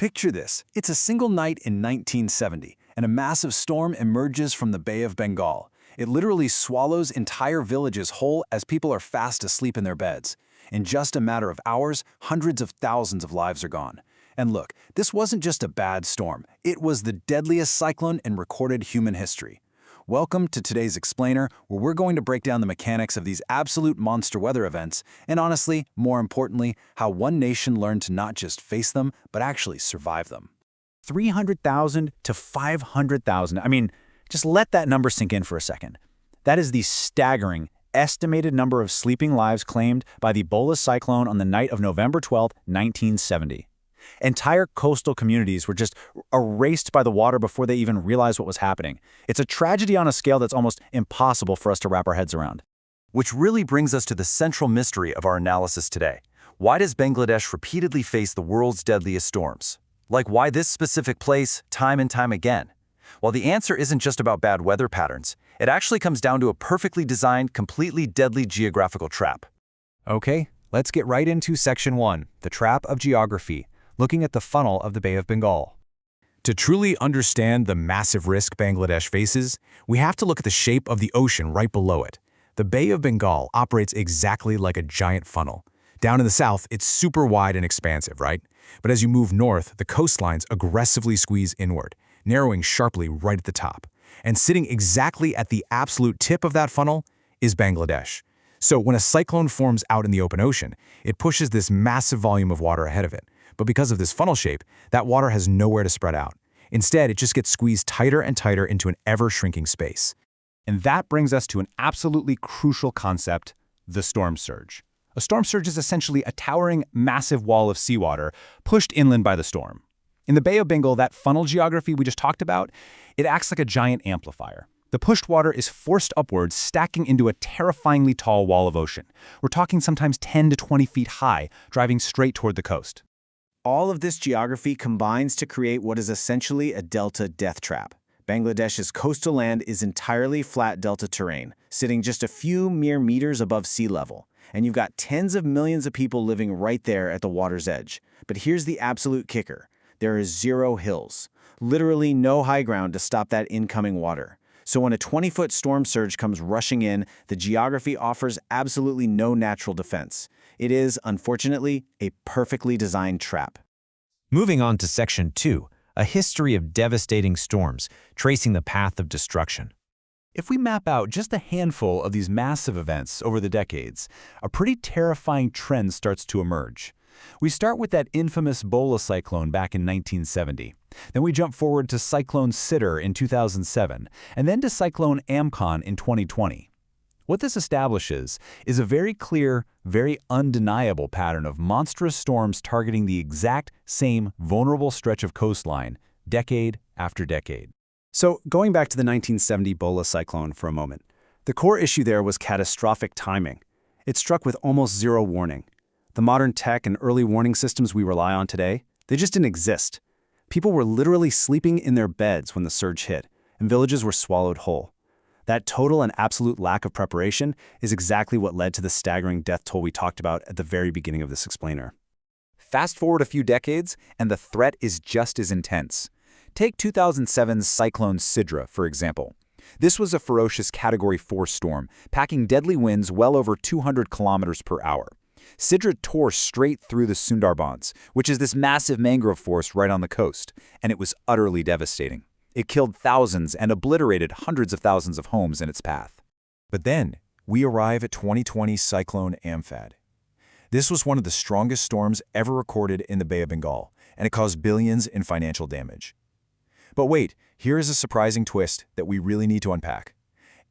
Picture this. It's a single night in 1970, and a massive storm emerges from the Bay of Bengal. It literally swallows entire villages whole as people are fast asleep in their beds. In just a matter of hours, hundreds of thousands of lives are gone. And look, this wasn't just a bad storm. It was the deadliest cyclone in recorded human history. Welcome to today's Explainer, where we're going to break down the mechanics of these absolute monster weather events, and honestly, more importantly, how one nation learned to not just face them, but actually survive them. 300,000 to 500,000. I mean, just let that number sink in for a second. That is the staggering, estimated number of sleeping lives claimed by the Bola cyclone on the night of November 12, 1970. Entire coastal communities were just erased by the water before they even realized what was happening. It's a tragedy on a scale that's almost impossible for us to wrap our heads around. Which really brings us to the central mystery of our analysis today. Why does Bangladesh repeatedly face the world's deadliest storms? Like, why this specific place, time and time again? Well, the answer isn't just about bad weather patterns. It actually comes down to a perfectly designed, completely deadly geographical trap. Okay, let's get right into Section 1, the Trap of Geography, looking at the funnel of the Bay of Bengal. To truly understand the massive risk Bangladesh faces, we have to look at the shape of the ocean right below it. The Bay of Bengal operates exactly like a giant funnel. Down in the south, it's super wide and expansive, right? But as you move north, the coastlines aggressively squeeze inward, narrowing sharply right at the top. And sitting exactly at the absolute tip of that funnel is Bangladesh. So when a cyclone forms out in the open ocean, it pushes this massive volume of water ahead of it. But because of this funnel shape, that water has nowhere to spread out. Instead, it just gets squeezed tighter and tighter into an ever-shrinking space. And that brings us to an absolutely crucial concept, the storm surge. A storm surge is essentially a towering, massive wall of seawater pushed inland by the storm. In the Bay of Bengal, that funnel geography we just talked about, it acts like a giant amplifier. The pushed water is forced upwards, stacking into a terrifyingly tall wall of ocean. We're talking sometimes 10 to 20 feet high, driving straight toward the coast. All of this geography combines to create what is essentially a delta death trap. Bangladesh's coastal land is entirely flat delta terrain, sitting just a few mere meters above sea level. And you've got tens of millions of people living right there at the water's edge. But here's the absolute kicker. There is zero hills. Literally no high ground to stop that incoming water. So when a 20-foot storm surge comes rushing in, the geography offers absolutely no natural defense. It is, unfortunately, a perfectly designed trap. Moving on to Section 2, a history of devastating storms, tracing the path of destruction. If we map out just a handful of these massive events over the decades, a pretty terrifying trend starts to emerge. We start with that infamous Bola cyclone back in 1970. Then we jump forward to Cyclone Sidr in 2007, and then to Cyclone Amphan in 2020. What this establishes is a very clear, very undeniable pattern of monstrous storms targeting the exact same vulnerable stretch of coastline, decade after decade. So, going back to the 1970 Bola cyclone for a moment, the core issue there was catastrophic timing. It struck with almost zero warning. The modern tech and early warning systems we rely on today, they just didn't exist. People were literally sleeping in their beds when the surge hit, and villages were swallowed whole. That total and absolute lack of preparation is exactly what led to the staggering death toll we talked about at the very beginning of this explainer. Fast forward a few decades, and the threat is just as intense. Take 2007's Cyclone Sidr, for example. This was a ferocious Category 4 storm, packing deadly winds well over 200 kilometers per hour. Sidr tore straight through the Sundarbans, which is this massive mangrove forest right on the coast, and it was utterly devastating. It killed thousands and obliterated hundreds of thousands of homes in its path. But then, we arrive at 2020 Cyclone Amphan. This was one of the strongest storms ever recorded in the Bay of Bengal, and it caused billions in financial damage. But wait, here is a surprising twist that we really need to unpack.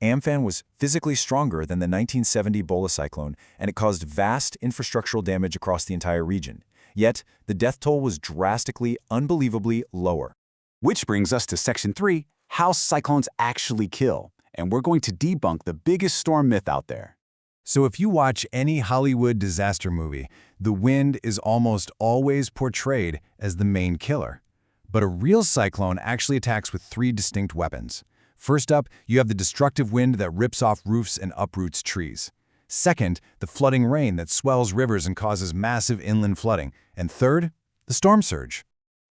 Amphan was physically stronger than the 1970 Bola cyclone, and it caused vast infrastructural damage across the entire region. Yet, the death toll was drastically, unbelievably lower. Which brings us to Section 3, how cyclones actually kill. And we're going to debunk the biggest storm myth out there. So if you watch any Hollywood disaster movie, the wind is almost always portrayed as the main killer. But a real cyclone actually attacks with three distinct weapons. First up, you have the destructive wind that rips off roofs and uproots trees. Second, the flooding rain that swells rivers and causes massive inland flooding. And third, the storm surge.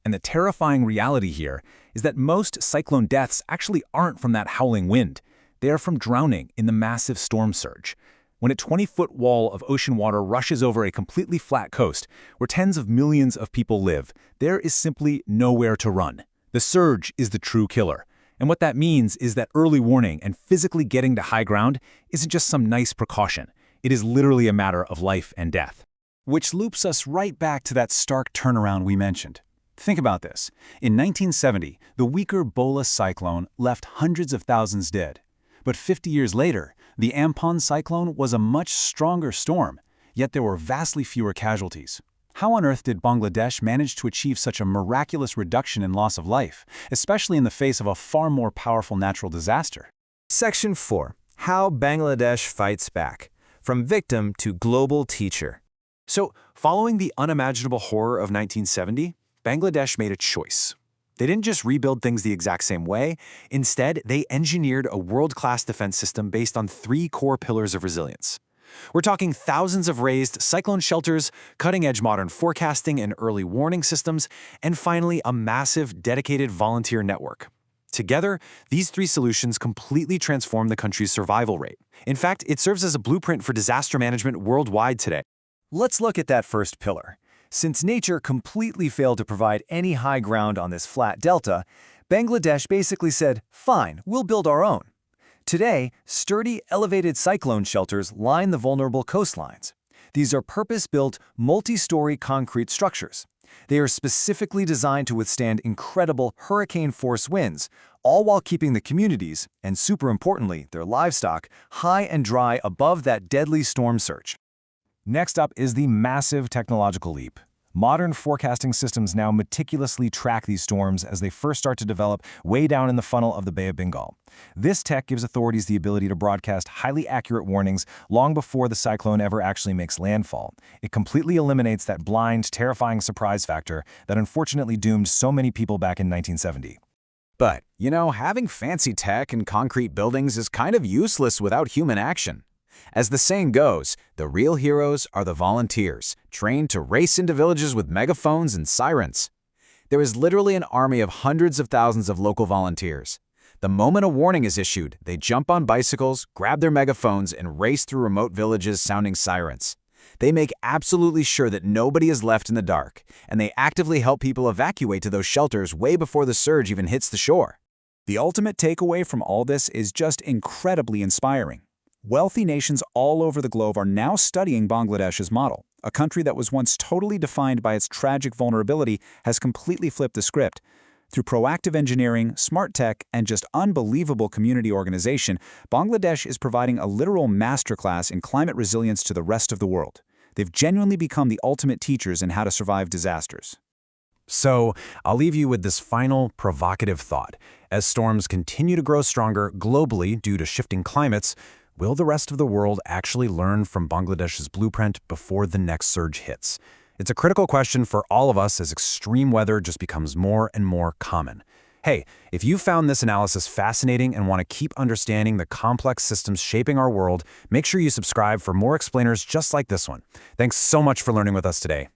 And the terrifying reality here is that most cyclone deaths actually aren't from that howling wind. They are from drowning in the massive storm surge. When a 20-foot wall of ocean water rushes over a completely flat coast, where tens of millions of people live, there is simply nowhere to run. The surge is the true killer. And what that means is that early warning and physically getting to high ground isn't just some nice precaution. It is literally a matter of life and death. Which loops us right back to that stark turnaround we mentioned. Think about this. In 1970, the weaker Bola cyclone left hundreds of thousands dead. But 50 years later, the Ampon cyclone was a much stronger storm, yet there were vastly fewer casualties. How on earth did Bangladesh manage to achieve such a miraculous reduction in loss of life, especially in the face of a far more powerful natural disaster? Section 4. How Bangladesh Fights Back. From Victim to Global Teacher. So, following the unimaginable horror of 1970, Bangladesh made a choice. They didn't just rebuild things the exact same way. Instead, they engineered a world-class defense system based on 3 core pillars of resilience. We're talking thousands of raised cyclone shelters, cutting-edge modern forecasting and early warning systems, and finally, a massive, dedicated volunteer network. Together, these 3 solutions completely transform the country's survival rate. In fact, it serves as a blueprint for disaster management worldwide today. Let's look at that first pillar. Since nature completely failed to provide any high ground on this flat delta, Bangladesh basically said, fine, we'll build our own. Today, sturdy, elevated cyclone shelters line the vulnerable coastlines. These are purpose-built, multi-story concrete structures. They are specifically designed to withstand incredible hurricane-force winds, all while keeping the communities, and super importantly, their livestock, high and dry above that deadly storm surge. Next up is the massive technological leap. Modern forecasting systems now meticulously track these storms as they first start to develop way down in the funnel of the Bay of Bengal. This tech gives authorities the ability to broadcast highly accurate warnings long before the cyclone ever actually makes landfall. It completely eliminates that blind, terrifying surprise factor that unfortunately doomed so many people back in 1970. But, having fancy tech and concrete buildings is kind of useless without human action. As the saying goes, the real heroes are the volunteers, trained to race into villages with megaphones and sirens. There is literally an army of hundreds of thousands of local volunteers. The moment a warning is issued, they jump on bicycles, grab their megaphones, and race through remote villages sounding sirens. They make absolutely sure that nobody is left in the dark, and they actively help people evacuate to those shelters way before the surge even hits the shore. The ultimate takeaway from all this is just incredibly inspiring. Wealthy nations all over the globe are now studying Bangladesh's model. A country that was once totally defined by its tragic vulnerability has completely flipped the script. Through proactive engineering, smart tech, and just unbelievable community organization, Bangladesh is providing a literal masterclass in climate resilience to the rest of the world. They've genuinely become the ultimate teachers in how to survive disasters. So, I'll leave you with this final provocative thought. As storms continue to grow stronger globally due to shifting climates, will the rest of the world actually learn from Bangladesh's blueprint before the next surge hits? It's a critical question for all of us as extreme weather just becomes more and more common. Hey, if you found this analysis fascinating and want to keep understanding the complex systems shaping our world, make sure you subscribe for more explainers just like this one. Thanks so much for learning with us today.